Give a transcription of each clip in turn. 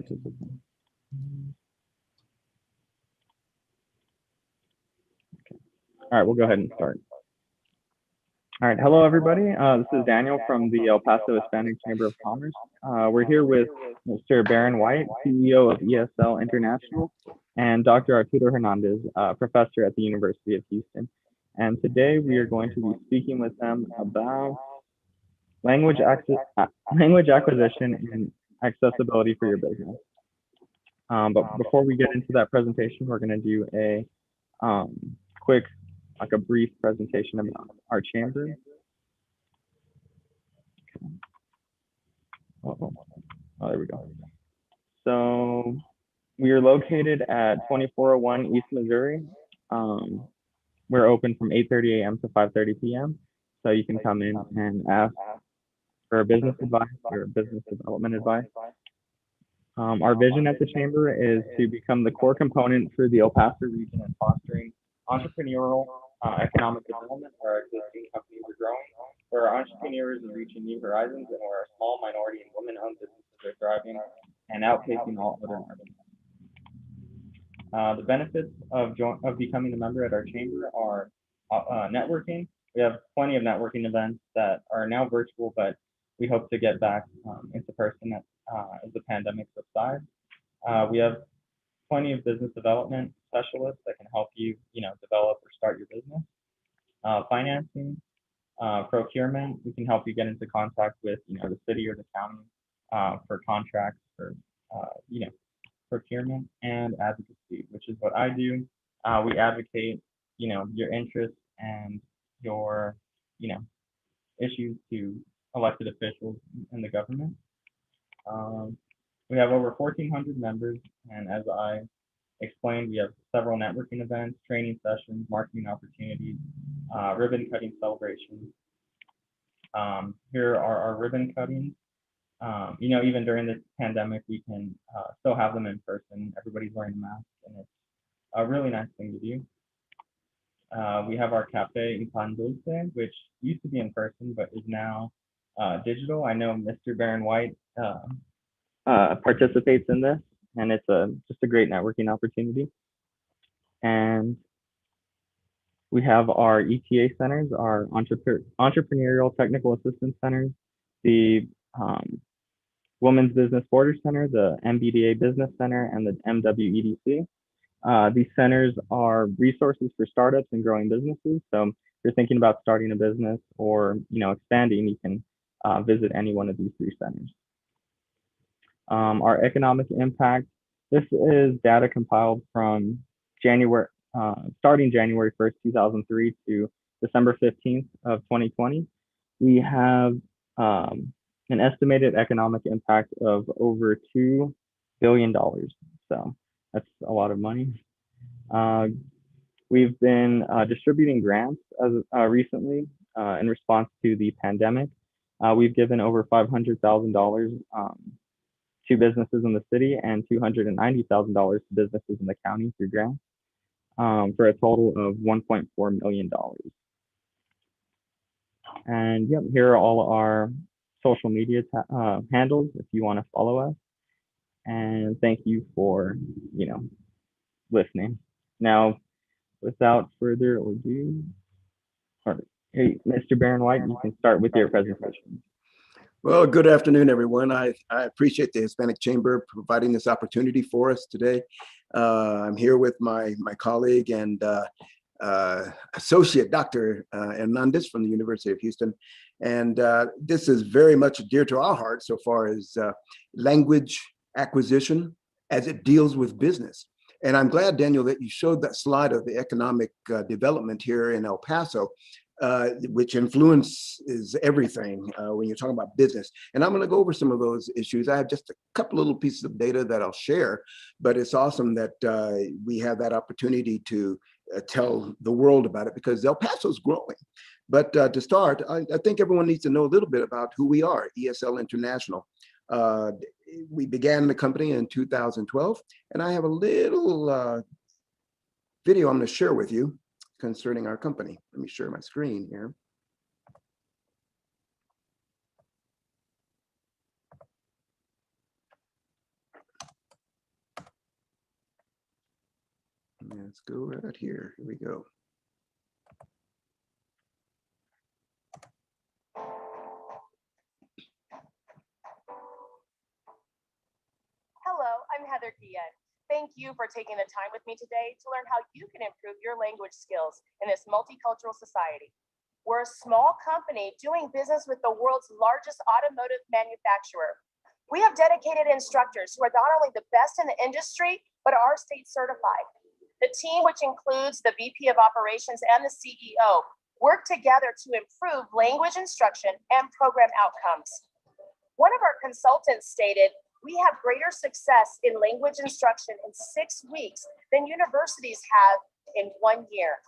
All right, we'll go ahead and start. All right, hello everybody. This is Daniel from the El Paso Hispanic Chamber of Commerce. We're here with Mr. Baron White, CEO of ESL International, and Dr. Arturo Hernandez, professor at the University of Houston. And today we are going to be speaking with them about language acquisition and accessibility for your business. But before we get into that presentation, we're going to do a quick, like a brief presentation about our chamber. Oh, there we go. So we are located at 2401 East Missouri. We're open from 8:30 a.m. to 5:30 p.m. So you can come in and ask for business advice or business development advice. Our vision at the chamber is to become the core component for the El Paso region and fostering entrepreneurial economic development where our existing companies are growing, where our entrepreneurs are reaching new horizons, and where our small minority and women-owned businesses are thriving and outpacing all other markets. The benefits of becoming a member at our chamber are networking. We have plenty of networking events that are now virtual, but we hope to get back into person as the pandemic subsides. We have plenty of business development specialists that can help you, develop or start your business. Financing, procurement, we can help you get into contact with, the city or the county for contracts for, procurement, and advocacy, which is what I do. We advocate, your interests and your, issues to elected officials in the government. We have over 1,400 members, and as I explained, we have several networking events, training sessions, marketing opportunities, ribbon cutting celebrations. Here are our ribbon cuttings. Even during this pandemic, we can still have them in person. Everybody's wearing a mask, and it's a really nice thing to do. We have our Cafe y Pan Dulce, which used to be in person, but is now digital. I know Mr. Baron White participates in this, and it's just a great networking opportunity. And we have our ETA centers, our entrepreneurial technical assistance centers, the Women's Business Border Center, the MBDA Business Center, and the MWEDC. These centers are resources for startups and growing businesses. So if you're thinking about starting a business or expanding, you can visit any one of these three centers. Our economic impact, this is data compiled from starting January 1st, 2003 to December 15th of 2020. We have an estimated economic impact of over $2 billion. So that's a lot of money. We've been distributing grants recently in response to the pandemic. We've given over $500,000 to businesses in the city and $290,000 to businesses in the county through grants for a total of $1.4 million. And yep, here are all our social media handles if you want to follow us. And thank you for, listening. Now, without further ado, hey, Mr. Baron White, you can start with your presentation. Well, good afternoon, everyone. I appreciate the Hispanic Chamber providing this opportunity for us today. I'm here with my colleague and associate, Dr. Hernandez from the University of Houston. And this is very much dear to our heart so far as language acquisition as it deals with business. And I'm glad, Daniel, that you showed that slide of the economic development here in El Paso, which influences everything when you're talking about business. And I'm going to go over some of those issues. I have just a couple little pieces of data that I'll share, but it's awesome that we have that opportunity to tell the world about it because El Paso is growing. But to start, I think everyone needs to know a little bit about who we are, ESL International. We began the company in 2012, and I have a little video I'm going to share with you concerning our company. Let me share my screen here. Let's go right here. Here we go. Hello, I'm Heather Guillen. Thank you for taking the time with me today to learn how you can improve your language skills in this multicultural society. We're a small company doing business with the world's largest automotive manufacturer. We have dedicated instructors who are not only the best in the industry, but are state certified. The team, which includes the VP of Operations and the CEO, work together to improve language instruction and program outcomes. One of our consultants stated, "We have greater success in language instruction in 6 weeks than universities have in 1 year."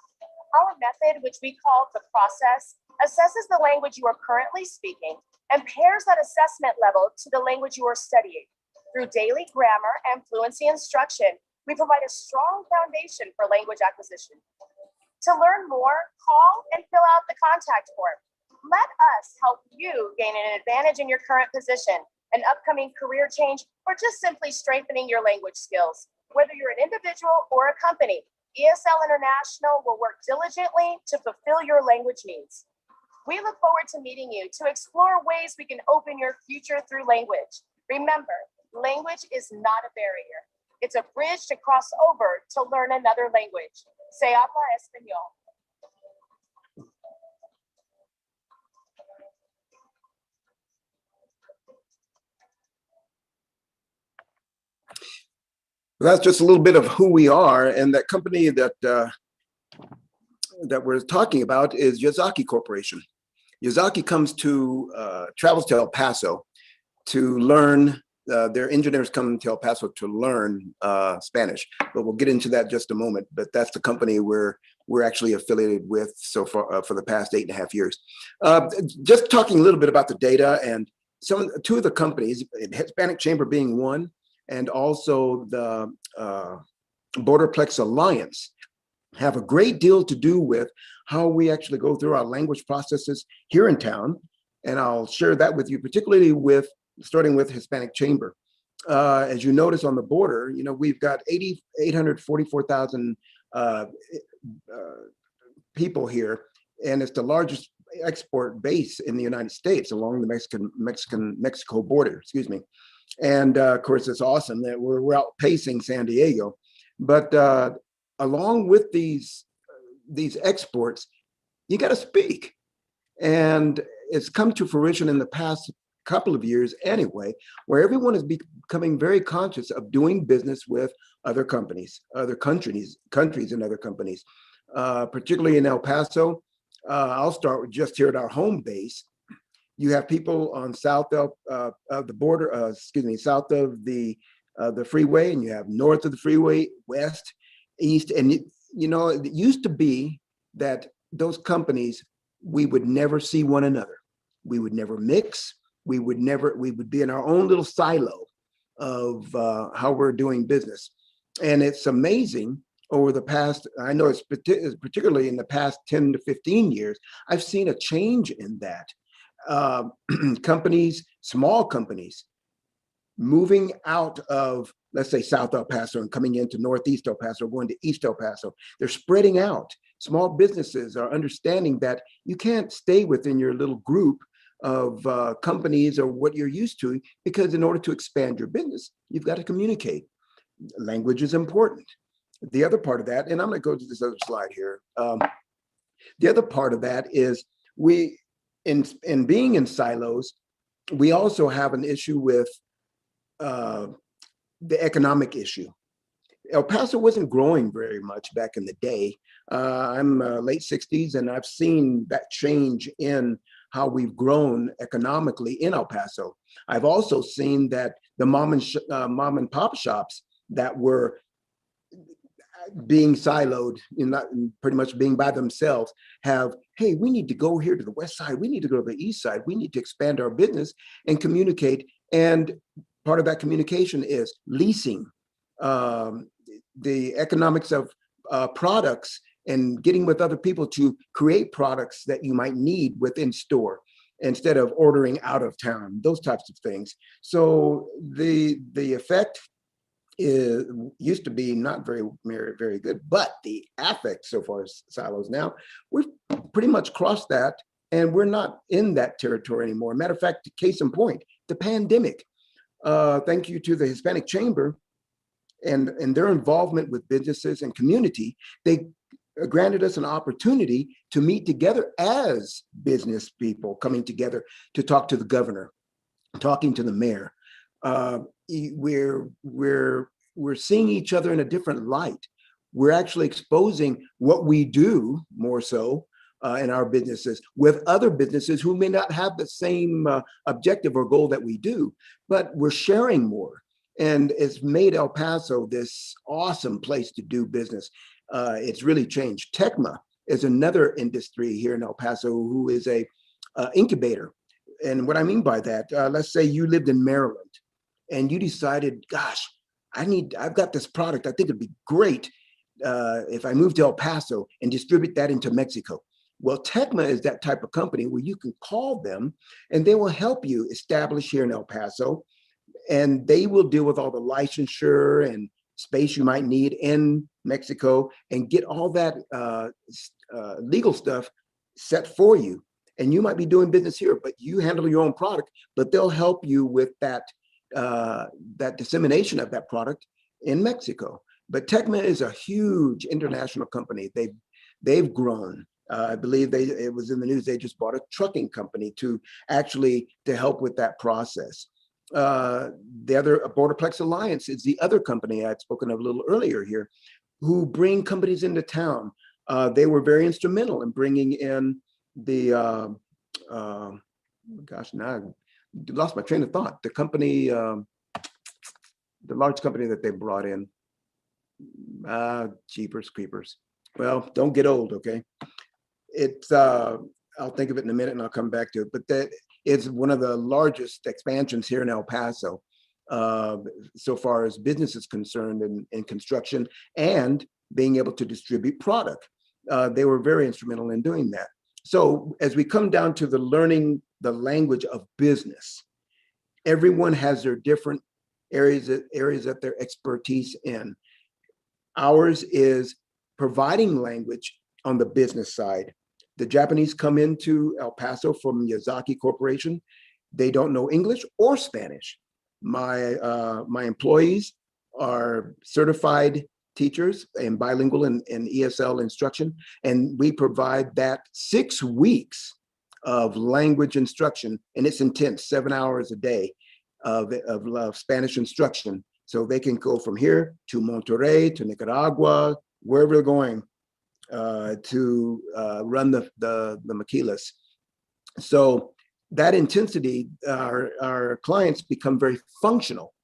Our method, which we call the process, assesses the language you are currently speaking and pairs that assessment level to the language you are studying. Through daily grammar and fluency instruction, we provide a strong foundation for language acquisition. To learn more, call and fill out the contact form. Let us help you gain an advantage in your current position, an upcoming career change, or just simply strengthening your language skills. Whether you're an individual or a company, ESL International will work diligently to fulfill your language needs. We look forward to meeting you to explore ways we can open your future through language. Remember, language is not a barrier. It's a bridge to cross over to learn another language. Se habla español. That's just a little bit of who we are, and that company that we're talking about is Yazaki Corporation. Yazaki travels to El Paso to learn. Their engineers come to El Paso to learn Spanish, but we'll get into that in just a moment. But that's the company we're actually affiliated with so far for the past 8.5 years. Just talking a little bit about the data and two of the companies, Hispanic Chamber being one, and also the Borderplex Alliance, have a great deal to do with how we actually go through our language processes here in town. And I'll share that with you, particularly starting with Hispanic Chamber. As you notice on the border, we've got 844,000 people here, and it's the largest export base in the United States along the Mexico border, excuse me. And of course, it's awesome that we're outpacing San Diego. But along with these exports, you got to speak. And it's come to fruition in the past couple of years anyway, where everyone is becoming very conscious of doing business with other companies, other countries and other companies, particularly in El Paso. I'll start with just here at our home base. You have people on south of the border, south of the freeway, and you have north of the freeway, west, east. And it used to be that those companies, we would never see one another. We would never mix. We would be in our own little silo of how we're doing business. And it's amazing over the past, I know it's particularly in the past 10 to 15 years, I've seen a change in that. Companies, small companies, moving out of, let's say, South El Paso and coming into Northeast El Paso, going to East El Paso. They're spreading out. Small businesses are understanding that you can't stay within your little group of companies or what you're used to, because in order to expand your business, you've got to communicate. Language is important. The other part of that, and I'm going to go to this other slide here. The other part of that is in being in silos, we also have an issue with the economic issue. El Paso wasn't growing very much back in the day. I'm late 60s, and I've seen that change in how we've grown economically in El Paso. I've also seen that the mom and pop shops that were being siloed, pretty much being by themselves, hey, we need to go here to the west side. We need to go to the east side. We need to expand our business and communicate. And part of that communication is leasing, the economics of products, and getting with other people to create products that you might need within store instead of ordering out of town, those types of things. So the effect used to be not very good, but the affect so far as silos now, we've pretty much crossed that, and we're not in that territory anymore. Matter of fact, case in point, the pandemic. Thank you to the Hispanic Chamber and their involvement with businesses and community, they granted us an opportunity to meet together as business people, coming together to talk to the governor, talking to the mayor. We're seeing each other in a different light. We're actually exposing what we do more so in our businesses with other businesses who may not have the same objective or goal that we do, but we're sharing more. And it's made El Paso this awesome place to do business. It's really changed. Tecma is another industry here in El Paso who is a incubator. And what I mean by that, let's say you lived in Maryland and you decided, gosh, I've got this product. I think it'd be great if I move to El Paso and distribute that into Mexico. Well, Tecma is that type of company where you can call them and they will help you establish here in El Paso, and they will deal with all the licensure and space you might need in Mexico and get all that legal stuff set for you. And you might be doing business here, but you handle your own product, but they'll help you with that dissemination of that product in Mexico. But Tecma is a huge international company. They've grown. I believe it was in the news. They just bought a trucking company to help with that process. The other Borderplex Alliance is the other company I'd spoken of a little earlier here, who bring companies into town. They were very instrumental in bringing in the gosh, now I lost my train of thought. The company, the large company that they brought in. Jeepers creepers. Well, don't get old, okay? It's I'll think of it in a minute and I'll come back to it. But that it's one of the largest expansions here in El Paso, so far as business is concerned in construction and being able to distribute product. They were very instrumental in doing that. So as we come down to the learning the language of business, everyone has their different areas that their expertise in. Ours is providing language on the business side. The Japanese come into El Paso from Yazaki Corporation. They don't know English or Spanish. My employees are certified teachers and bilingual in ESL instruction, and we provide that 6 weeks of language instruction, and it's intense, 7 hours a day of Spanish instruction. So they can go from here to Monterrey, to Nicaragua, wherever they're going to run the maquilas. So that intensity, our clients become very functional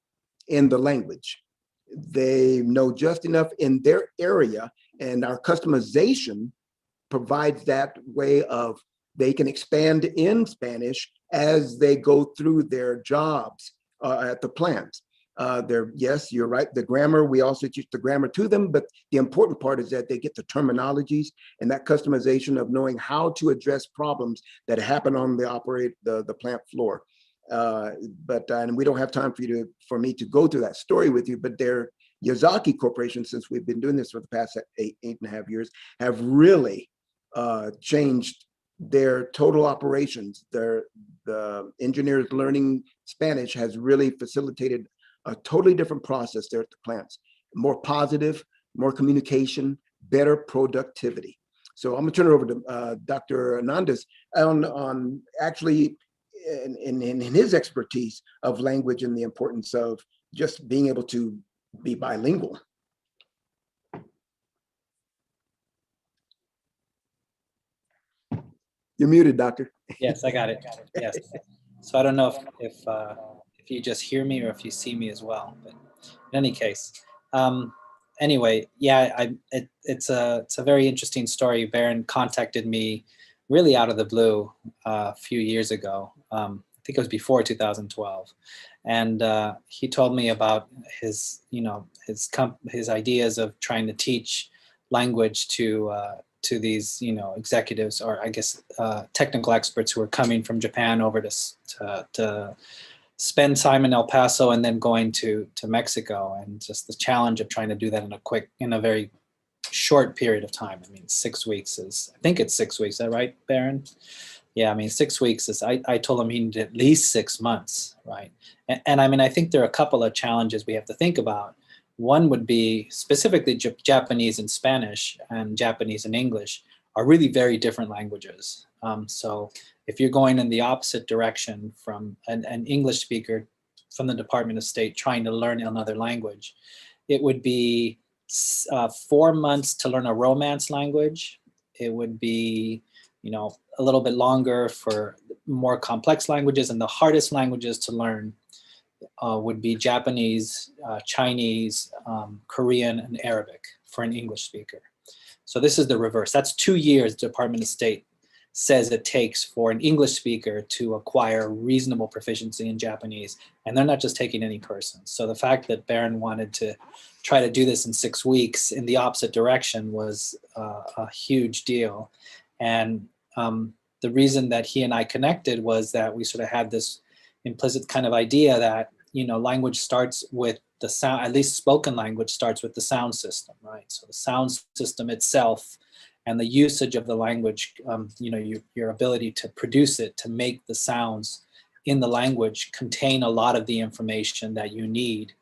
in the language. They know just enough in their area, and our customization provides that way of they can expand in Spanish as they go through their jobs at the plants. Yes, you're right. The grammar, we also teach the grammar to them, but the important part is that they get the terminologies and that customization of knowing how to address problems that happen on the plant floor. And we don't have time for me to go through that story with you, but their Yazaki Corporation, since we've been doing this for the past eight and a half years, have really changed their total operations. The engineers learning Spanish has really facilitated a totally different process there at the plants. More positive, more communication, better productivity. So I'm gonna turn it over to Dr. Hernandez on actually in his expertise of language and the importance of just being able to be bilingual. You're muted, doctor. Yes, I got it. Yes. So I don't know if you just hear me or if you see me as well. But in any case, anyway, yeah, it's a very interesting story. Baron contacted me really out of the blue a few years ago. I think it was before 2012, and he told me about his ideas of trying to teach language to these executives, or I guess technical experts who are coming from Japan over to spend time in El Paso and then going to Mexico, and just the challenge of trying to do that in a very short period of time. I mean, 6 weeks I think it's 6 weeks. Is that right, Baron? Yeah, I mean, 6 weeks I told him he needed at least 6 months, right? And I mean, I think there are a couple of challenges we have to think about. One would be specifically Japanese and Spanish, and Japanese and English are really very different languages. So if you're going in the opposite direction from an English speaker from the Department of State trying to learn another language, it would be 4 months to learn a Romance language. It would be, a little bit longer for more complex languages, and the hardest languages to learn would be Japanese, Chinese, Korean, and Arabic for an English speaker. So this is the reverse. That's 2 years the Department of State says it takes for an English speaker to acquire reasonable proficiency in Japanese, and they're not just taking any person. So the fact that Baron wanted to try to do this in 6 weeks in the opposite direction was a huge deal. And the reason that he and I connected was that we sort of had this implicit kind of idea that, language starts with the sound, at least spoken language starts with the sound system, right? So the sound system itself and the usage of the language, your ability to produce it, to make the sounds in the language contain a lot of the information that you need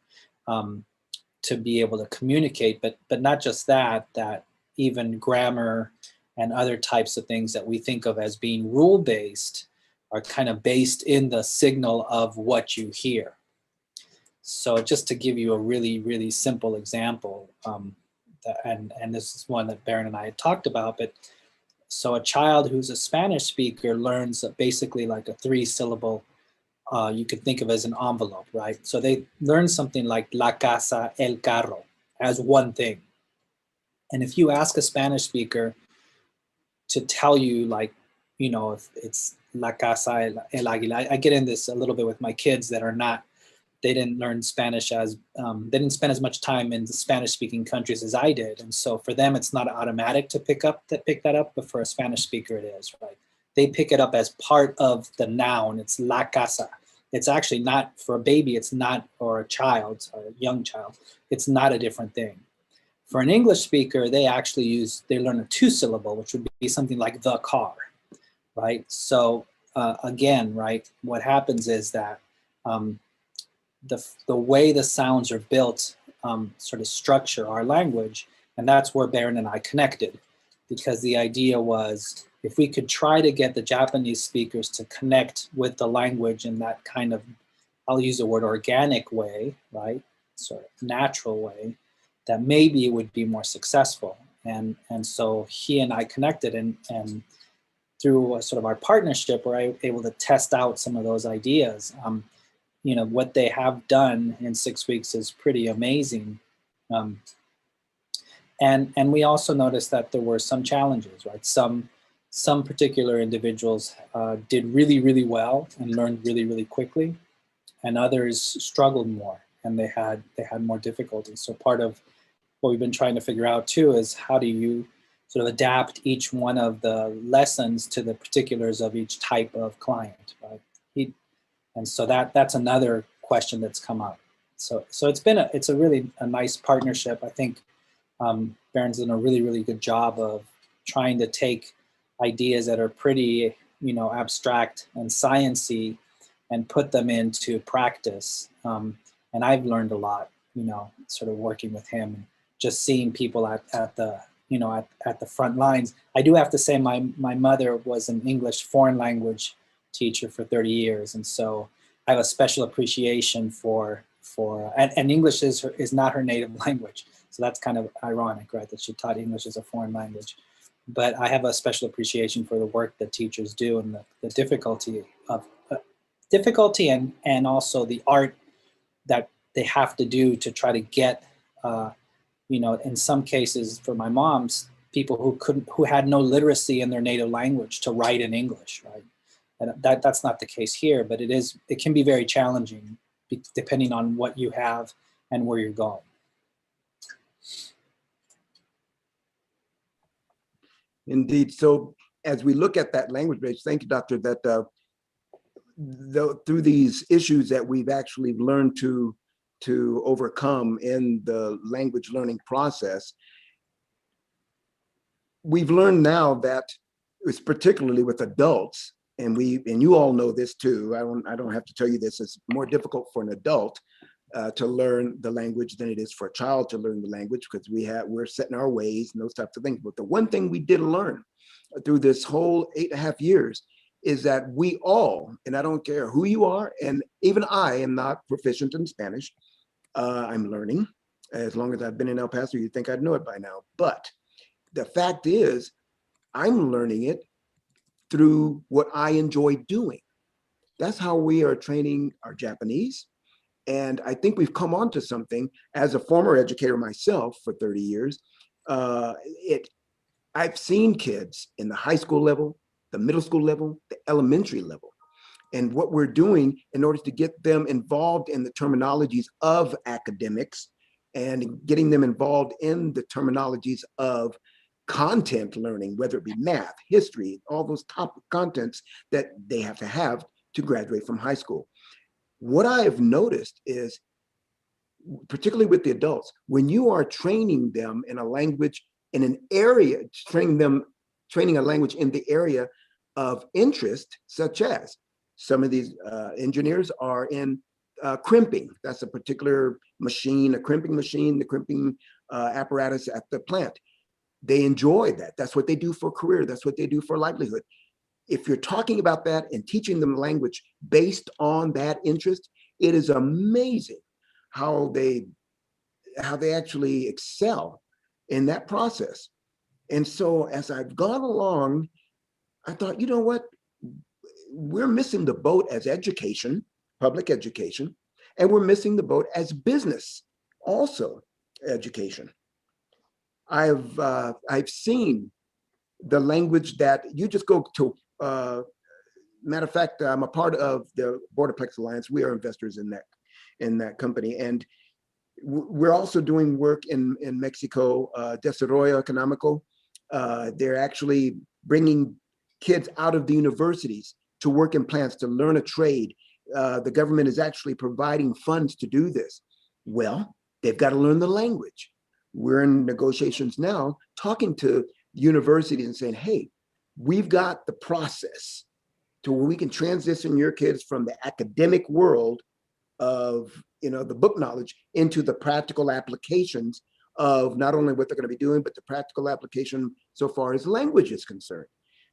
to be able to communicate. But not just that even grammar and other types of things that we think of as being rule-based are kind of based in the signal of what you hear. So just to give you a really, really simple example, and this is one that Baron and I had talked about, but so a child who's a Spanish speaker learns basically like a 3-syllable, you could think of as an envelope, right? So they learn something like la casa, el carro as one thing. And if you ask a Spanish speaker to tell you, like, if it's la casa, el águila, I get in this a little bit with my kids that are not, they didn't learn Spanish they didn't spend as much time in the Spanish speaking countries as I did. And so for them, it's not automatic to pick that up, but for a Spanish speaker, it is, right? They pick it up as part of the noun. It's la casa. It's actually not, for a baby, it's not, or a child, or a young child, it's not a different thing. For an English speaker, they learn a 2-syllable, which would be something like the car, right? So again, right, what happens is that the way the sounds are built sort of structure our language, and that's where Baron and I connected, because the idea was if we could try to get the Japanese speakers to connect with the language in that kind of, I'll use the word organic way, right, sort of natural way, that maybe it would be more successful. And so he and I connected, and through sort of our partnership, we're able to test out some of those ideas. What they have done in 6 weeks is pretty amazing. And we also noticed that there were some challenges, right? Some particular individuals did really, really well and learned really, really quickly, and others struggled more, and they had more difficulty. So part of what we've been trying to figure out too is how do you sort of adapt each one of the lessons to the particulars of each type of client, right? And so that's another question that's come up. So it's a really nice partnership. I think Baron's done a really, really good job of trying to take ideas that are pretty, abstract and sciencey and put them into practice. And I've learned a lot, sort of working with him, just seeing people at the front lines. I do have to say my mother was an English foreign language teacher for 30 years. And so I have a special appreciation for and English is not her native language. So that's kind of ironic, right? That she taught English as a foreign language. But I have a special appreciation for the work that teachers do, and the difficulty and also the art that they have to do to try to get, in some cases for my mom's, people who had no literacy in their native language to write in English, right? And that's not the case here, but it can be very challenging depending on what you have and where you're going. Indeed. So as we look at that language base, thank you, Doctor, that through these issues that we've actually learned to overcome in the language learning process, we've learned now that it's particularly with adults, and you all know this too. I don't have to tell you this. It's more difficult for an adult to learn the language than it is for a child to learn the language, because we're set in our ways and those types of things. But the one thing we did learn through this whole 8.5 years is that we all, and I don't care who you are, and even I am not proficient in Spanish. I'm learning. As long as I've been in El Paso, you'd think I'd know it by now. But the fact is, I'm learning it through what I enjoy doing. That's how we are training our Japanese. And I think we've come onto something. As a former educator myself for 30 years, I've seen kids in the high school level, the middle school level, the elementary level. And what we're doing in order to get them involved in the terminologies of academics and getting them involved in the terminologies of content learning, whether it be math, history, all those top contents that they have to graduate from high school. What I have noticed is, particularly with the adults, when you are training them in a language in an area, training a language in the area of interest, such as some of these engineers are in crimping. That's a particular machine, a crimping machine, the crimping apparatus at the plant. They enjoy that. That's what they do for a career. That's what they do for a livelihood. If you're talking about that and teaching them language based on that interest, it is amazing how they actually excel in that process. And so as I've gone along, I thought, you know what? We're missing the boat as education, public education, and we're missing the boat as business, also education. I've seen the language that you just go to. Matter of fact, I'm a part of the Borderplex Alliance. We are investors in that company, and we're also doing work in Mexico, Desarrollo Económico. They're actually bringing kids out of the universities to work in plants, to learn a trade. The government is actually providing funds to do this. Well, they've got to learn the language. We're in negotiations now, talking to universities and saying, hey, we've got the process to where we can transition your kids from the academic world of the book knowledge into the practical applications of not only what they're going to be doing, but the practical application so far as language is concerned.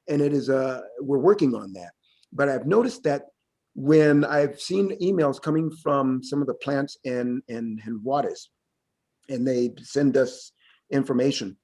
And it is we're working on that. But I've noticed that when I've seen emails coming from some of the plants in Juarez, and they send us information,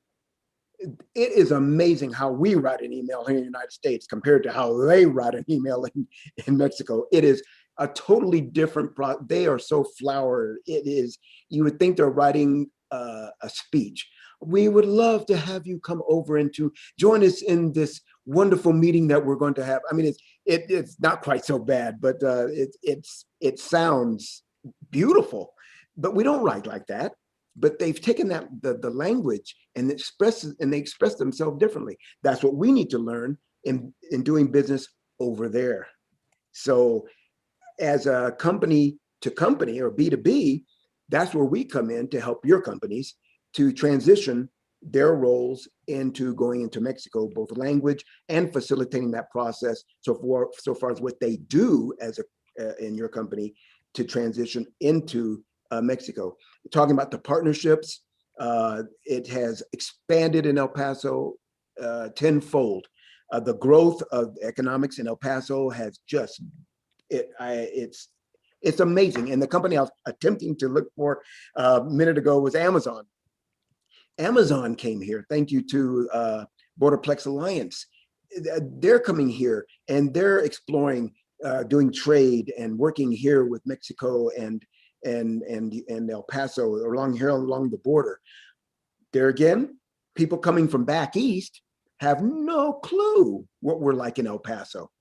it is amazing how we write an email here in the United States compared to how they write an email in Mexico. It is a totally different they are so flowered. It is, you would think they're writing a speech. We would love to have you come over and to join us in this wonderful meeting that we're going to have. I mean, it's not quite so bad, but it sounds beautiful, but we don't write like that. But they've taken that the language and they express themselves differently. That's what we need to learn in doing business over there. So as a company to company or B2B, that's where we come in to help your companies to transition their roles into going into Mexico, both language and facilitating that process. So far as what they do as in your company to transition into Mexico. Talking about the partnerships, it has expanded in El Paso tenfold. The growth of economics in El Paso has just, it's amazing. And the company I was attempting to look for a minute ago was Amazon. Amazon came here, thank you to Borderplex Alliance. They're coming here and they're exploring doing trade and working here with Mexico and El Paso along the border. There again, people coming from back east have no clue what we're like in El Paso.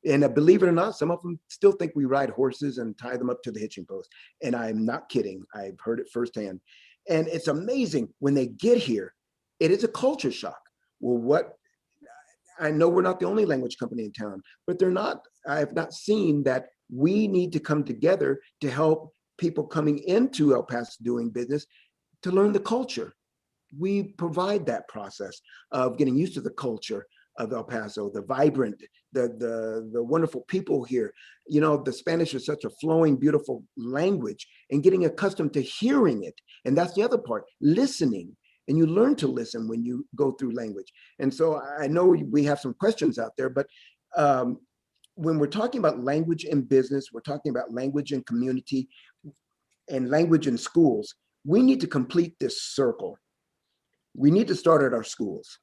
And believe it or not, some of them still think we ride horses and tie them up to the hitching post. And I'm not kidding. I've heard it firsthand. And it's amazing when they get here, it is a culture shock. Well, I know we're not the only language company in town, but they're not I have not seen that we need to come together to help people coming into El Paso doing business to learn the culture. We provide that process of getting used to the culture of El Paso, the vibrant, the wonderful people here. You know, the Spanish is such a flowing, beautiful language, and getting accustomed to hearing it. And that's the other part, listening. And you learn to listen when you go through language. And so I know we have some questions out there, but when we're talking about language in business, we're talking about language in community and language in schools, we need to complete this circle. We need to start at our schools.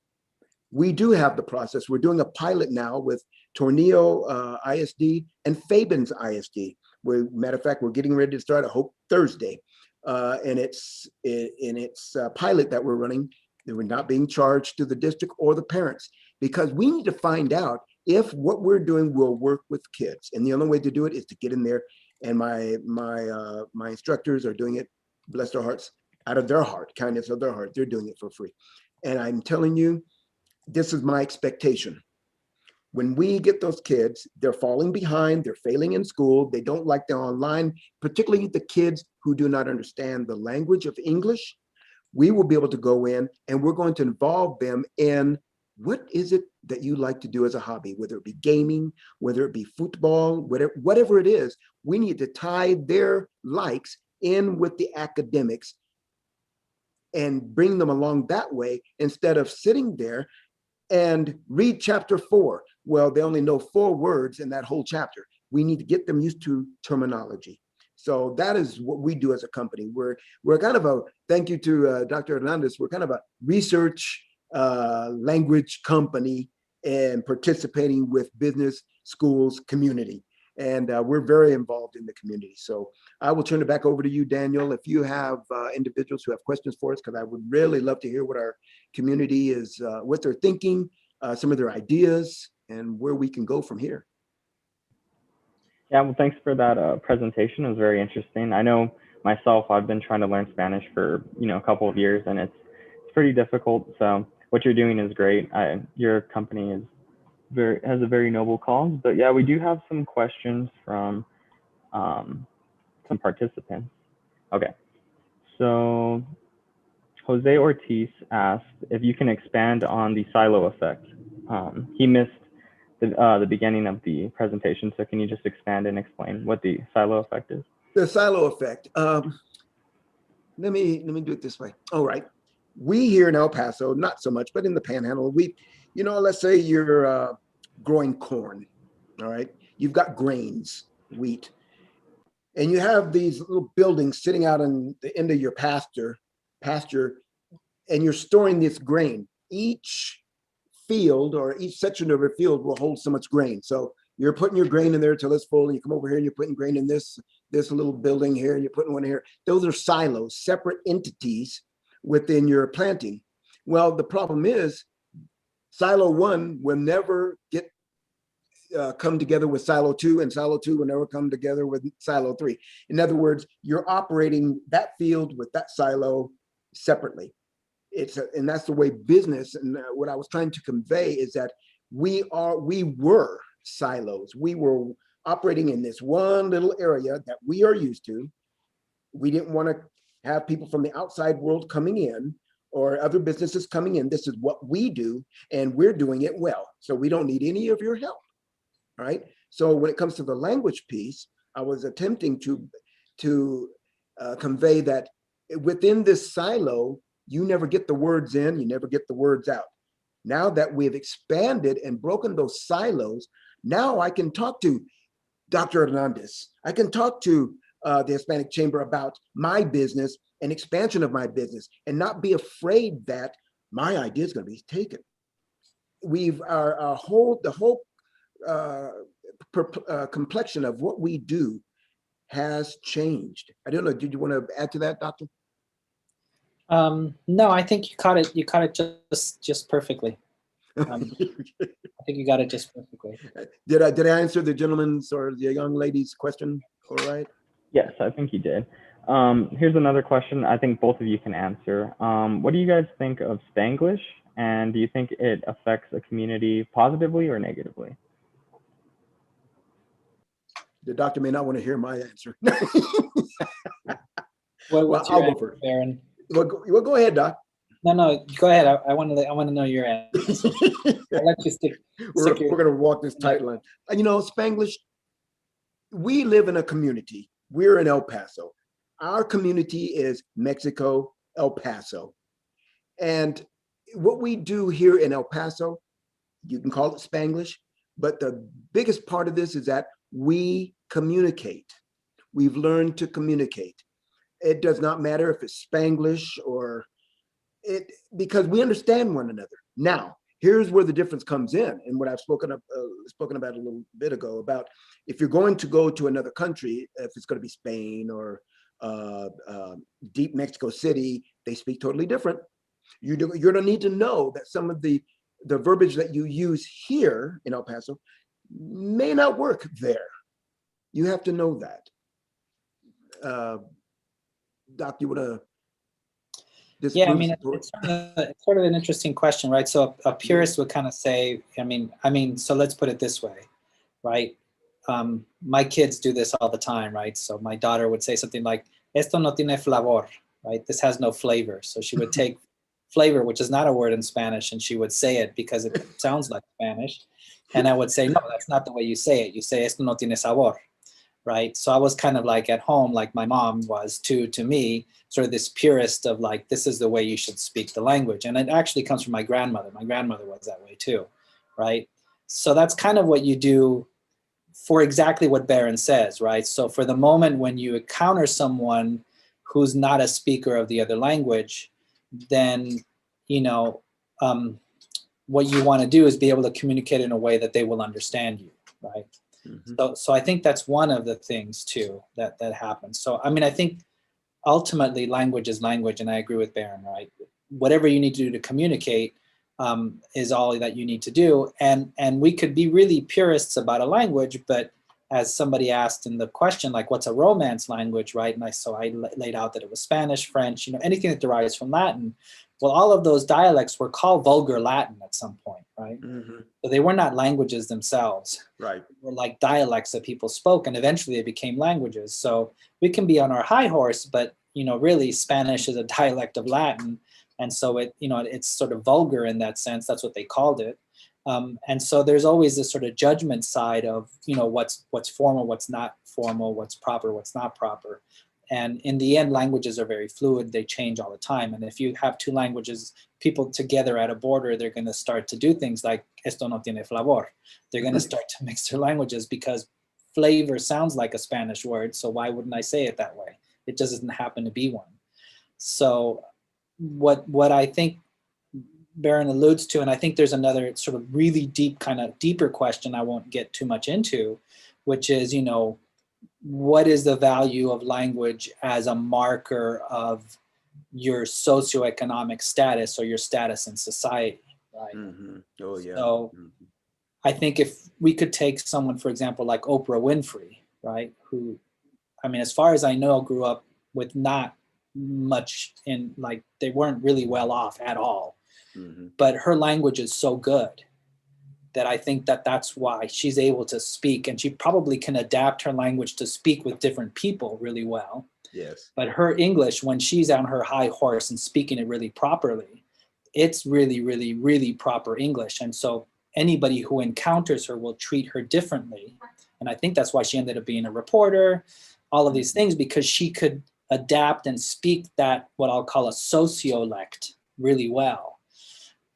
We do have the process. We're doing a pilot now with Tornillo ISD and Fabens ISD. Matter of fact, we're getting ready to start, I hope, Thursday. And it's a pilot that we're running. That we're not being charged to the district or the parents, because we need to find out if what we're doing will work with kids. And the only way to do it is to get in there. And my instructors are doing it, bless their hearts, out of their heart, kindness of their heart. They're doing it for free. And I'm telling you, this is my expectation. When we get those kids, they're falling behind, they're failing in school, they don't like their online, particularly the kids who do not understand the language of English. We will be able to go in and we're going to involve them in what is it that you like to do as a hobby, whether it be gaming, whether it be football, whatever it is. We need to tie their likes in with the academics and bring them along that way, instead of sitting there and read chapter 4. Well, they only know 4 words in that whole chapter. We need to get them used to terminology. So that is what we do as a company. We're kind of a, thank you to Dr. Hernandez, we're kind of a research language company and participating with business, schools, community. And we're very involved in the community. So I will turn it back over to you, Daniel, if you have individuals who have questions for us, because I would really love to hear what our community is, what they're thinking, some of their ideas, and where we can go from here. Yeah, well, thanks for that presentation. It was very interesting. I know myself, I've been trying to learn Spanish for, a couple of years, and it's pretty difficult. So what you're doing is great. Your company has a very noble cause. But yeah, we do have some questions from some participants. Okay, so Jose Ortiz asked if you can expand on the silo effect. He missed the beginning of the presentation, so can you just expand and explain what the silo effect is? The silo effect. Let me do it this way. All right. We here in El Paso, not so much, but in the Panhandle, let's say you're growing corn. All right. You've got grains, wheat, and you have these little buildings sitting out on the end of your pasture, and you're storing this grain. Each field or each section of your field will hold so much grain. So you're putting your grain in there till it's full, and you come over here and you're putting grain in this little building here, and you're putting one here. Those are silos, separate entities within your planting. Well, the problem is silo 1 will never come together with silo 2, and silo 2 will never come together with silo 3. In other words, you're operating that field with that silo separately. And that's the way business, and what I was trying to convey is that we were silos. We were operating in this one little area that we are used to. We didn't want to have people from the outside world coming in or other businesses coming in. This is what we do, and we're doing it well. So we don't need any of your help. All right. So when it comes to the language piece, I was attempting to convey that within this silo, you never get the words in, you never get the words out. Now that we've expanded and broken those silos, now I can talk to Dr. Hernandez. I can talk to the Hispanic Chamber about my business and expansion of my business, and not be afraid that my idea is going to be taken. The whole complexion of what we do has changed. I don't know. Did you want to add to that, Doctor? No, I think you caught it. You caught it just perfectly. I think you got it just perfectly. Did I answer the gentleman's or the young lady's question all right? Yes, I think you did. Here's another question I think both of you can answer. What do you guys think of Spanglish, and do you think it affects a community positively or negatively? The doctor may not want to hear my answer. What's your I'll go answer, first. Baron? Well, go ahead, Doc. No, go ahead. I want to know your answer. I'll let you stick We're your. going to walk this tight line. You know, Spanglish, we live in a community. We're in El Paso. Our community is Mexico, El Paso. And what we do here in El Paso, you can call it Spanglish, but the biggest part of this is that we communicate. We've learned to communicate. It does not matter if it's Spanglish or it, because we understand one another. Now, here's where the difference comes in, and what I've spoken about a little bit ago about if you're going to go to another country, if it's going to be Spain or deep Mexico City, they speak totally different. You're going to need to know that some of the verbiage that you use here in El Paso may not work there. You have to know that. Doc, you want to? Yeah, I mean, it's sort of an interesting question, right? So a purist would kind of say, so let's put it this way, right? My kids do this all the time, right? So my daughter would say something like, "Esto no tiene flavor," right? This has no flavor. So she would take flavor, which is not a word in Spanish, and she would say it because it sounds like Spanish. And I would say, no, that's not the way you say it. You say, "Esto no tiene sabor." Right. So I was kind of like at home, like my mom was to me, sort of this purist of like, this is the way you should speak the language. And it actually comes from my grandmother. My grandmother was that way too. Right. So that's kind of what you do for exactly what Baron says. Right. So for the moment when you encounter someone who's not a speaker of the other language, then, what you want to do is be able to communicate in a way that they will understand you. Right. Mm-hmm. So I think that's one of the things too that happens. So I mean, I think ultimately language is language, and I agree with Baron. Right, whatever you need to do to communicate is all that you need to do. And we could be really purists about a language, but as somebody asked in the question, like, what's a Romance language, right? And I laid out that it was Spanish, French, anything that derives from Latin. Well, all of those dialects were called Vulgar Latin at some point, right? Mm-hmm. So they were not languages themselves. Right. They were like dialects that people spoke, and eventually they became languages. So we can be on our high horse, but really Spanish is a dialect of Latin, and so it's sort of vulgar in that sense. That's what they called it. And so there's always this sort of judgment side of what's formal, what's not formal, what's proper, what's not proper. And in the end, languages are very fluid. They change all the time. And if you have two languages, people together at a border, they're going to start to do things like esto no tiene flavor. They're going to start to mix their languages because flavor sounds like a Spanish word. So why wouldn't I say it that way? It just doesn't happen to be one. So what I think Baron alludes to, and I think there's another sort of really deeper question I won't get too much into, which is, what is the value of language as a marker of your socioeconomic status or your status in society, right? Mm-hmm. Oh, yeah. So I think if we could take someone, for example, like Oprah Winfrey, right, who, I mean, as far as I know, grew up with not much they weren't really well off at all. Mm-hmm. But her language is so good that I think that's why she's able to speak, and she probably can adapt her language to speak with different people really well. Yes. But her English, when she's on her high horse and speaking it really properly, it's really, really, really proper English. And so anybody who encounters her will treat her differently. And I think that's why she ended up being a reporter, all of these things, because she could adapt and speak that, what I'll call a sociolect, really well.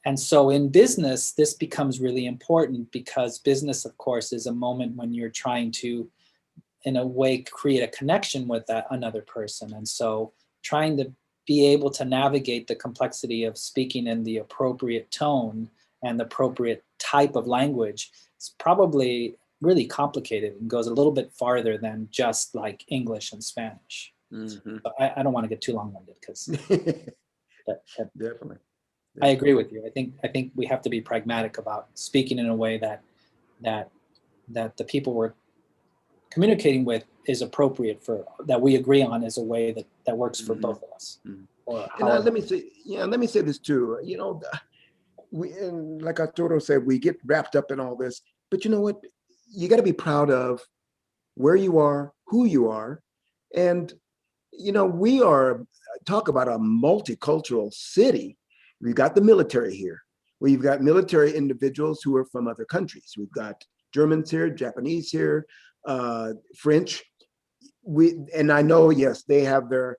And so in business, this becomes really important because business, of course, is a moment when you're trying to, in a way, create a connection with another person. And so trying to be able to navigate the complexity of speaking in the appropriate tone and the appropriate type of language is probably really complicated and goes a little bit farther than just like English and Spanish. Mm-hmm. But I don't want to get too long-winded because definitely. I agree with you. I think we have to be pragmatic about speaking in a way that the people we're communicating with is appropriate that we agree on as a way that works for both of us. Mm-hmm. And let me say this too. And like Arturo said, we get wrapped up in all this, but you know what? You got to be proud of where you are, who you are. And, we talk about a multicultural city. We've got the military here. We've got military individuals who are from other countries. We've got Germans here, Japanese here, French. And I know, yes, they have their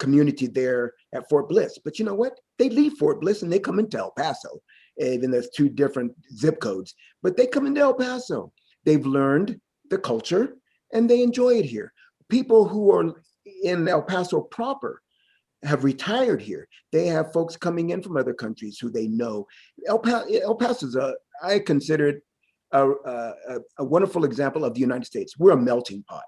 community there at Fort Bliss. But you know what? They leave Fort Bliss and they come into El Paso. Even there's 2 different zip codes, but they come into El Paso. They've learned the culture and they enjoy it here. People who are in El Paso proper have retired here. They have folks coming in from other countries who they know. El Paso is I consider it a wonderful example of the United States. We're a melting pot.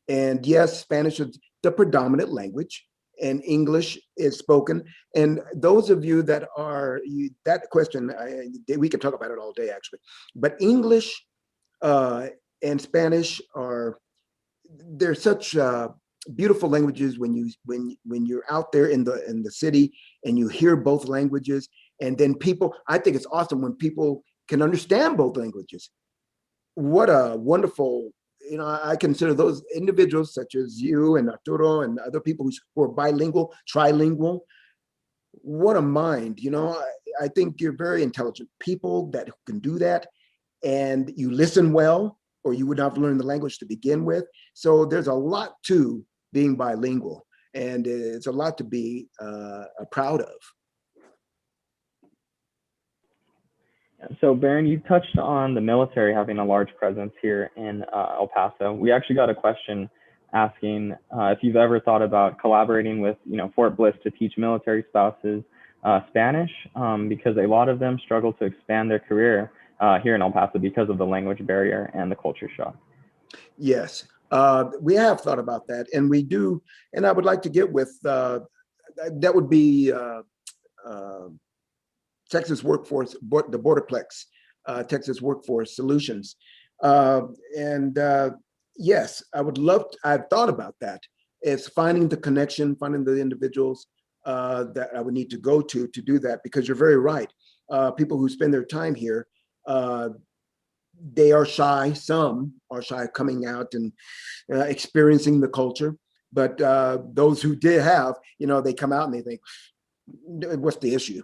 And yes, Spanish is the predominant language and English is spoken. And those of you that that question, we could talk about it all day actually, but English and Spanish they're such beautiful languages when you're out there in the city and you hear both languages. And then I think it's awesome when people can understand both languages. What a wonderful, I consider those individuals such as you and Arturo and other people who are bilingual, trilingual. What a mind, I think you're very intelligent people that can do that. And you listen well, or you would not have learned the language to begin with. So there's a lot to being bilingual, and it's a lot to be proud of. So Baron, you touched on the military having a large presence here in El Paso. We actually got a question asking if you've ever thought about collaborating with, Fort Bliss to teach military spouses Spanish, because a lot of them struggle to expand their career here in El Paso because of the language barrier and the culture shock. Yes, we have thought about that, and we do. And I would like to get with that would be Texas Workforce, the Borderplex, Texas Workforce Solutions. Yes, I would love I've thought about that. It's finding the connection, finding the individuals that I would need to go to do that, because you're very right. People who spend their time here, they are shy. Some are shy coming out and experiencing the culture. But those who did have, they come out and they think, what's the issue?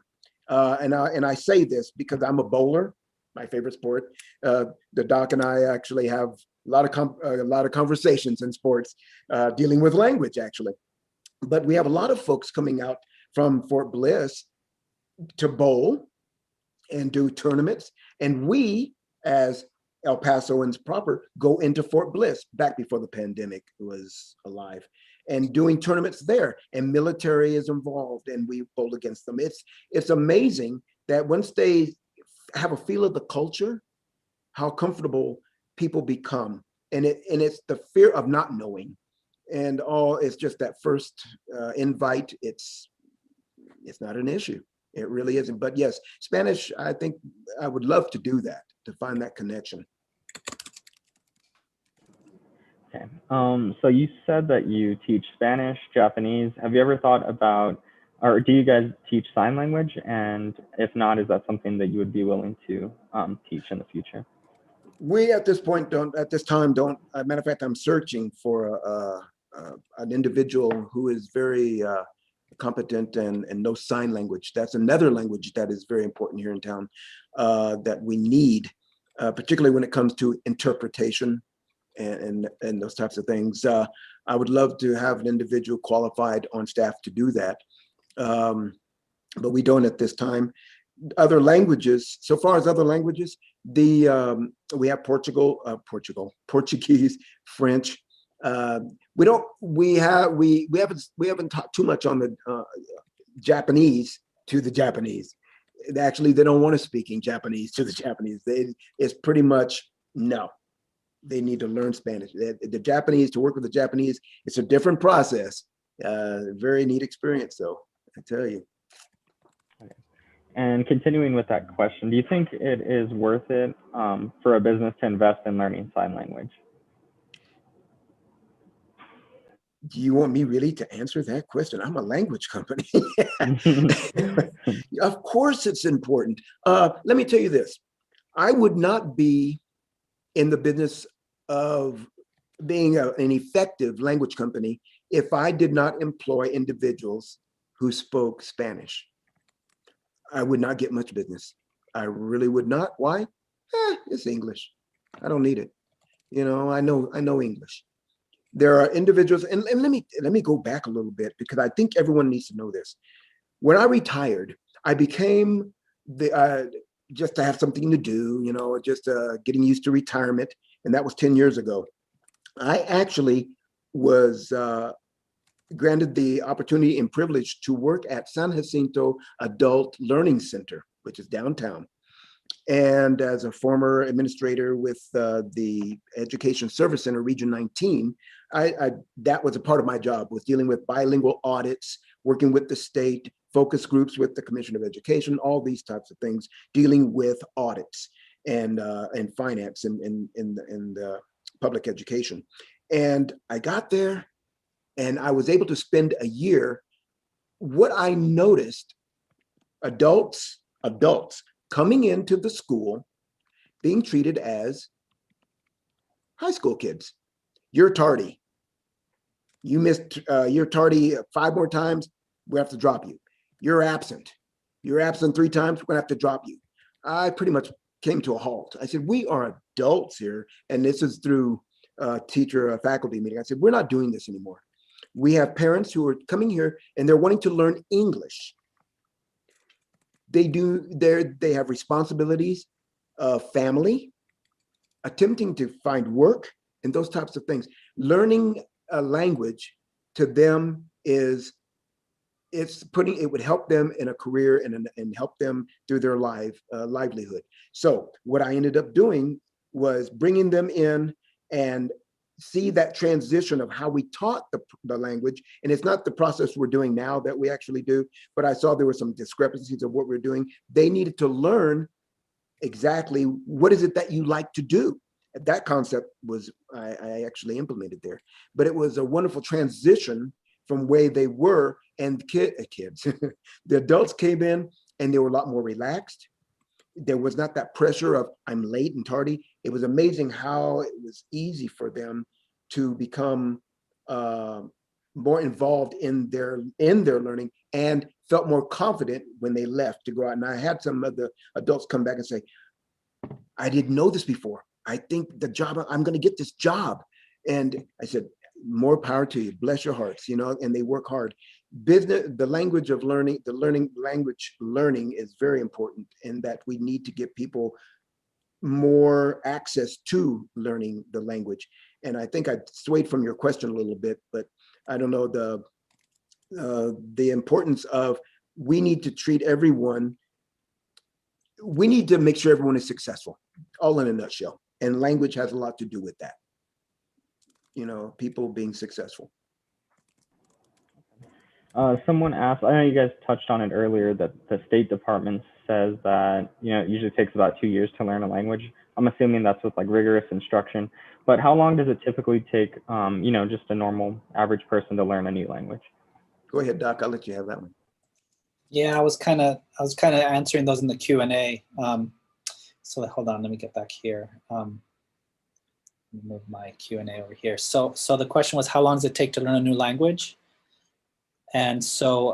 And I say this because I'm a bowler, my favorite sport. The doc and I actually have a lot of conversations in sports dealing with language, actually. But we have a lot of folks coming out from Fort Bliss to bowl and do tournaments. And we, as El Pasoans proper, go into Fort Bliss back before the pandemic was alive, and doing tournaments there. And military is involved, and we bowl against them. It's amazing that once they have a feel of the culture, how comfortable people become. And it's the fear of not knowing. And it's just that first invite. It's not an issue. It really isn't. But yes, Spanish, I think I would love to do that, to find that connection. Okay. So you said that you teach Spanish, Japanese. Have you ever thought about, or do you guys teach sign language? And if not, is that something that you would be willing to teach in the future? We at this time don't. As a matter of fact, I'm searching for an individual who is very competent and knows sign language. That's another language that is very important here in town that we need, particularly when it comes to interpretation and those types of things. I would love to have an individual qualified on staff to do that, but we don't at this time. Other languages, so far as other languages, we have Portuguese, French. We haven't taught too much on the Japanese to the Japanese. Actually, they don't want to speak in Japanese to the Japanese. It's pretty much no. They need to learn Spanish. The Japanese, to work with the Japanese, it's a different process. Very neat experience, though, I tell you. Okay. And continuing with that question, do you think it is worth it for a business to invest in learning sign language? Do you want me really to answer that question? I'm a language company. Of course it's important. Let me tell you this. I would not be in the business of being an effective language company if I did not employ individuals who spoke Spanish. I would not get much business. I really would not. Why? It's English. I don't need it. I know English. There are individuals, and let me go back a little bit because I think everyone needs to know this. When I retired, I became just to have something to do, just getting used to retirement, and that was 10 years ago. I actually was granted the opportunity and privilege to work at San Jacinto Adult Learning Center, which is downtown. And as a former administrator with the Education Service Center, Region 19, that was a part of my job, was dealing with bilingual audits, working with the state, focus groups with the Commission of Education, all these types of things, dealing with audits and finance and public education. And I got there and I was able to spend a year. What I noticed, adults coming into the school being treated as high school kids. You're tardy. You're tardy 5 more times, we have to drop you. You're absent 3 times, we're gonna have to drop you. I pretty much came to a halt. I said, we are adults here, and this is through teacher faculty meeting. I said, we're not doing this anymore. We have parents who are coming here and they're wanting to learn English. They have responsibilities, family, attempting to find work, and those types of things. Learning a language to them it would help them in a career and help them through their livelihood. So what I ended up doing was bringing them in and see that transition of how we taught the language. And it's not the process we're doing now that we actually do, but I saw there were some discrepancies of what we're doing. They needed to learn exactly what is it that you like to do. That concept was, I actually implemented there, but it was a wonderful transition from where they were, and kids, the adults came in and they were a lot more relaxed. There was not that pressure of I'm late and tardy. It was amazing how it was easy for them to become more involved in their learning and felt more confident when they left to go out. And I had some of the adults come back and say, I didn't know this before. I think I'm going to get this job. And I said, more power to you. Bless your hearts, and they work hard. The language of learning, language learning is very important, in that we need to give people more access to learning the language. And I think I swayed from your question a little bit, but I don't know the importance of, we need to treat everyone. We need to make sure everyone is successful, all in a nutshell. And language has a lot to do with that. People being successful. Someone asked, I know you guys touched on it earlier, that the State Department says that, it usually takes about 2 years to learn a language. I'm assuming that's with like rigorous instruction, but how long does it typically take, just a normal average person to learn a new language? Go ahead, Doc, I'll let you have that one. Yeah, I was kind of answering those in the Q&A. So hold on, let me get back here. Move my Q&A over here. So the question was, how long does it take to learn a new language? And so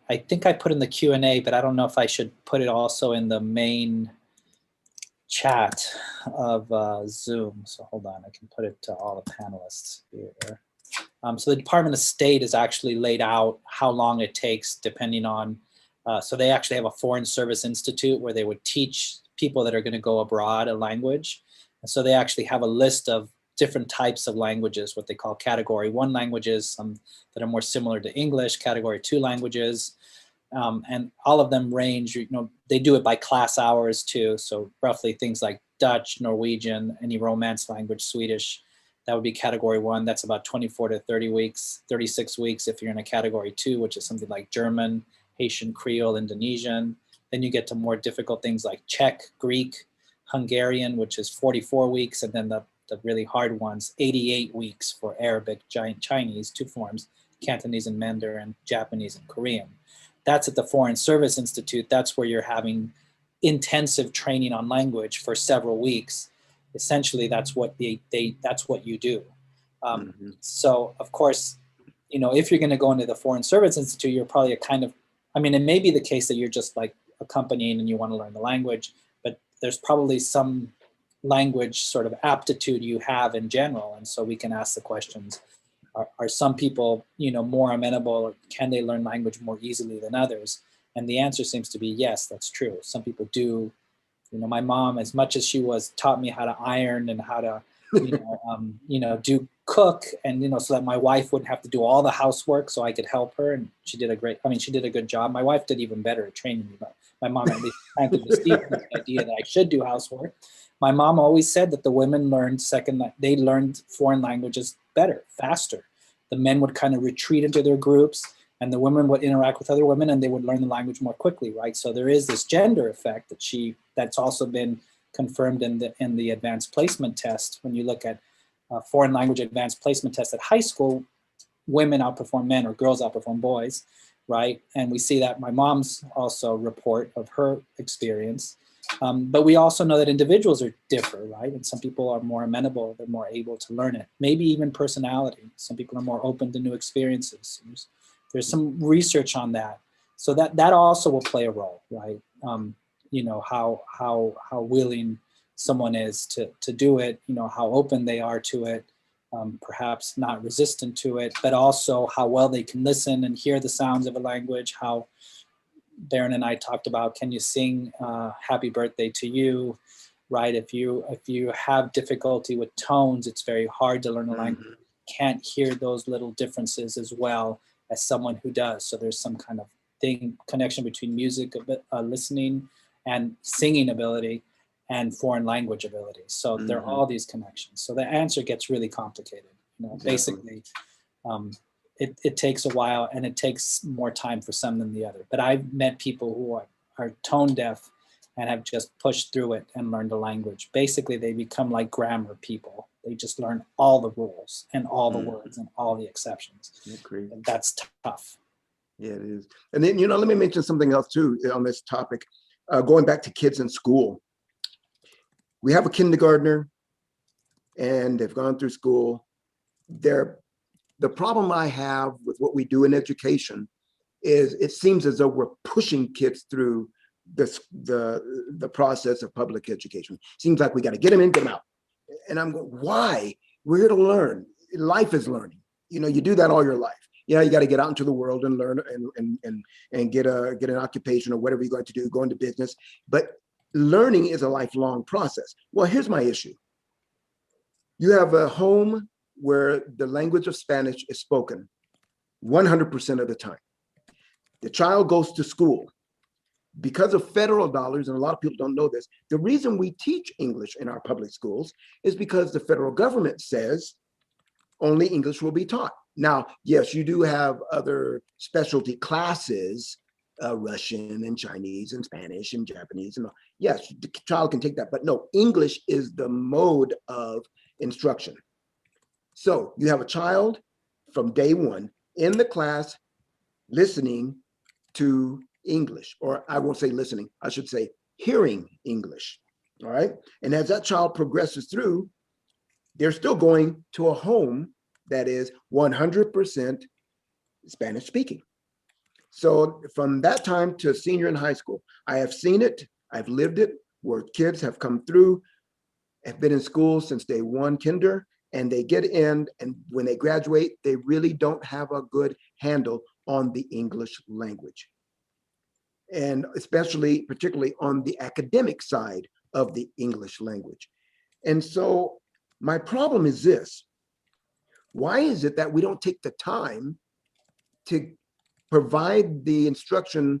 I think I put in the Q&A, but I don't know if I should put it also in the main chat of Zoom. So hold on, I can put it to all the panelists here. So the Department of State has actually laid out how long it takes depending on, so they actually have a Foreign Service Institute where they would teach people that are going to go abroad a language. And so they actually have a list of different types of languages, what they call Category 1 languages, some that are more similar to English, Category 2 languages, and all of them range, they do it by class hours too. So roughly things like Dutch, Norwegian, any Romance language, Swedish, that would be Category 1. That's about 24 to 30 weeks, 36 weeks if you're in a Category 2, which is something like German, Haitian, Creole, Indonesian. Then you get to more difficult things like Czech, Greek, Hungarian, which is 44 weeks, and then the really hard ones, 88 weeks for Arabic, Chinese, 2 forms, Cantonese and Mandarin, Japanese and Korean. That's at the Foreign Service Institute. That's where you're having intensive training on language for several weeks. essentially that's what that's what you do. Mhm. So of course, if you're going to go into the Foreign Service Institute, you're probably a kind of, I mean, it may be the case that you're just like accompanying and you want to learn the language, but there's probably some language sort of aptitude you have in general. And so we can ask the questions, are some people, more amenable? Can they learn language more easily than others? And the answer seems to be yes, that's true. Some people do. My mom, as much as she taught me how to iron and how to, do cook, and so that my wife wouldn't have to do all the housework, so I could help her. And she did a good job. My wife did even better at training me, but my mom at least planted the seed with the idea that I should do housework. My mom always said that the women they learned foreign languages better, faster. The men would kind of retreat into their groups, and the women would interact with other women, and they would learn the language more quickly, right? So there is this gender effect that's also been confirmed in the advanced placement test. When you look at foreign language advanced placement test at high school, women outperform men, or girls outperform boys, right? And we see that my mom's also report of her experience. But we also know that individuals differ, right? And some people are more amenable, they're more able to learn it. Maybe even personality. Some people are more open to new experiences. There's some research on that. So that also will play a role, right? How willing someone is to do it, how open they are to it, perhaps not resistant to it, but also how well they can listen and hear the sounds of a language. How Darren and I talked about, can you sing happy birthday to you, right? If you have difficulty with tones, it's very hard to learn a language. You can't hear those little differences as well as someone who does. So there's some kind of connection between music listening and singing ability and foreign language ability. So there are all these connections. So the answer gets really complicated. Basically, it takes a while, and it takes more time for some than the other. But I've met people who are tone deaf and have just pushed through it and learned a language. Basically, they become like grammar people. They just learn all the rules and all the words and all the exceptions. And that's tough. Yeah, it is. And then, let me mention something else too on this topic. Going back to kids in school. We have a kindergartner, and they've gone through school. The problem I have with what we do in education is it seems as though we're pushing kids through the process of public education. Seems like we got to get them in, get them out. And I'm going, why? We're here to learn. Life is learning. You do that all your life. Yeah, you got to get out into the world and learn and get an occupation or whatever you're going to do, go into business. But learning is a lifelong process. Well, here's my issue. You have a home where the language of Spanish is spoken 100% of the time. The child goes to school. Because of federal dollars, and a lot of people don't know this, the reason we teach English in our public schools is because the federal government says only English will be taught. Now, yes, you do have other specialty classes, Russian and Chinese and Spanish and Japanese. And yes, the child can take that, but no, English is the mode of instruction. So you have a child from day one in the class listening to English, or I won't say listening, I should say hearing English, all right? And as that child progresses through, they're still going to a home that is 100% Spanish speaking. So from that time to senior in high school, I have seen it, I've lived it, where kids have come through, have been in school since day one, kinder, and they get in, and when they graduate, they really don't have a good handle on the English language. And particularly on the academic side of the English language. And so my problem is this: why is it that we don't take the time to provide the instruction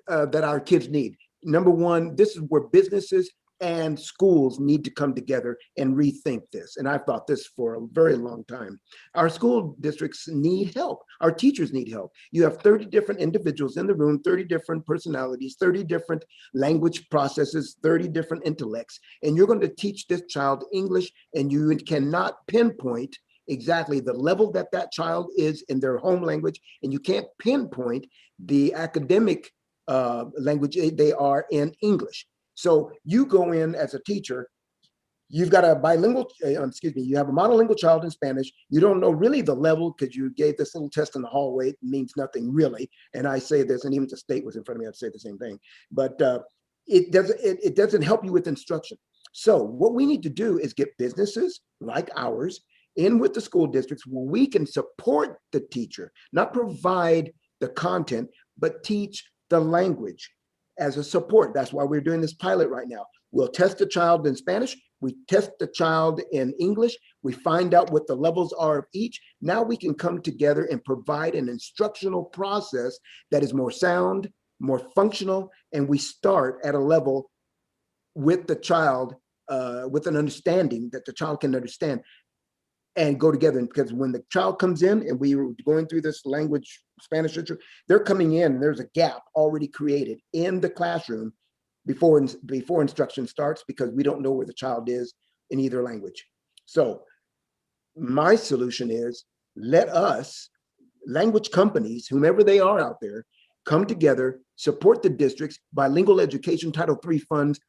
that our kids need? Number one, this is where businesses and schools need to come together and rethink this. And I've thought this for a very long time. Our school districts need help. Our teachers need help. You have 30 different individuals in the room, 30 different personalities, 30 different language processes, 30 different intellects, and you're going to teach this child English, and you cannot pinpoint exactly the level that child is in their home language, and you can't pinpoint the academic language they are in English. So you go in as a teacher, you've got a bilingual, excuse me, you have a monolingual child in Spanish. You don't know really the level because you gave this little test in the hallway. It means nothing really. And I say this, and even if the state was in front of me, I'd say the same thing. But it doesn't help you with instruction. So what we need to do is get businesses like ours in with the school districts where we can support the teacher, not provide the content, but teach the language as a support. That's why we're doing this pilot right now. We'll test the child in Spanish. We test the child in English. We find out what the levels are of each. Now we can come together and provide an instructional process that is more sound, more functional, and we start at a level with the child, with an understanding that the child can understand and go together. Because when the child comes in and we were going through this language, Spanish literature, they're coming in, there's a gap already created in the classroom before instruction starts because we don't know where the child is in either language. So my solution is let us, language companies, whomever they are out there, come together, support the districts. Bilingual education, Title III funds,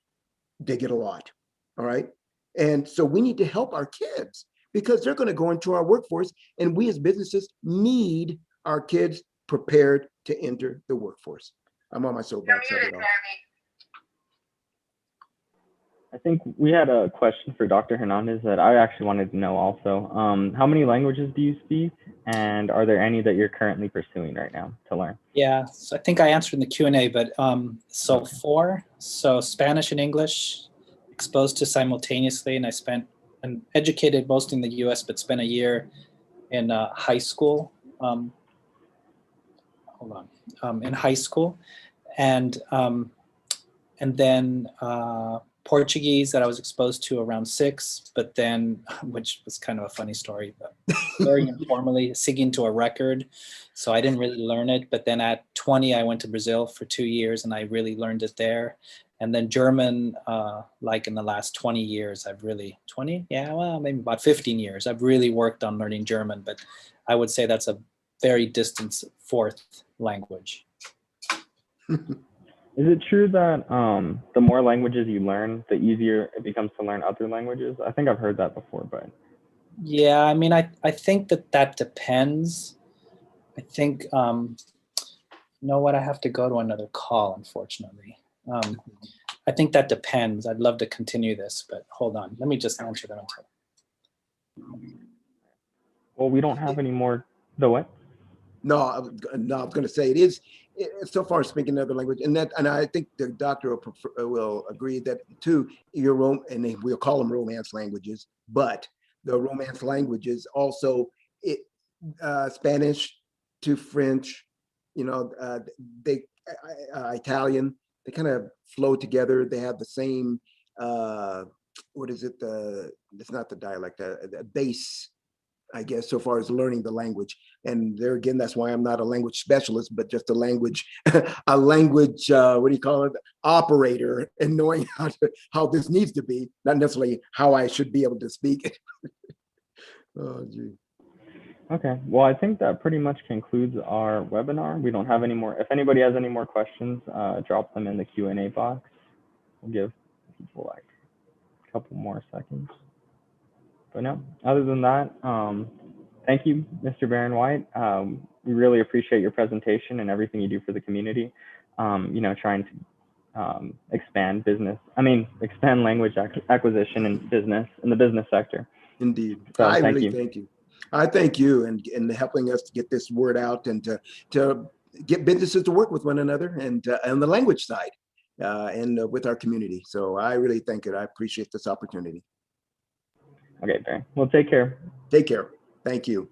they get a lot, all right? And so we need to help our kids because they're going to go into our workforce, and we as businesses need our kids prepared to enter the workforce. I'm on my soapbox. I think we had a question for Dr. Hernandez that I actually wanted to know also. How many languages do you speak, and are there any that you're currently pursuing right now to learn? Yeah, so I think I answered in the Q&A, but so 4, so Spanish and English exposed to simultaneously, and I'm educated mostly in the US, but spent a year in high school. In high school, and then Portuguese that I was exposed to around 6, but then, which was kind of a funny story, but very informally, singing to a record. So I didn't really learn it. But then at 20, I went to Brazil for 2 years and I really learned it there. And then German, like in the last 20 years, I've really, 20? Yeah, well, maybe about 15 years. I've really worked on learning German, but I would say that's a very distant 4th language. Is it true that the more languages you learn, the easier it becomes to learn other languages? I think I've heard that before, but. Yeah, I mean, I think that depends. I think, you know what, I have to go to another call, unfortunately. I think that depends. I'd love to continue this, but hold on. Let me just answer that. Well, we don't have any more. The what? No, I was going to say it is. So far speaking another language, and I think the doctor will agree that too. And we'll call them Romance languages, but the Romance languages also Spanish to French, Italian. They kind of flow together. They have the same. What is it? It's not the dialect. The base, I guess, so far as learning the language. And there again, that's why I'm not a language specialist, but just a language, what do you call it? Operator, and knowing how this needs to be, not necessarily how I should be able to speak it. Oh, gee. Okay, well, I think that pretty much concludes our webinar. We don't have any more. If anybody has any more questions, drop them in the Q&A box. We'll give people like a couple more seconds. But no, other than that, thank you, Mr. Baron White. We really appreciate your presentation and everything you do for the community. Trying to expand language acquisition and business in the business sector. Indeed. So, I really thank you. I thank you and helping us to get this word out and to get businesses to work with one another and on the language side and with our community. So I really thank it. I appreciate this opportunity. Okay, Barry. Well, take care. Take care. Thank you.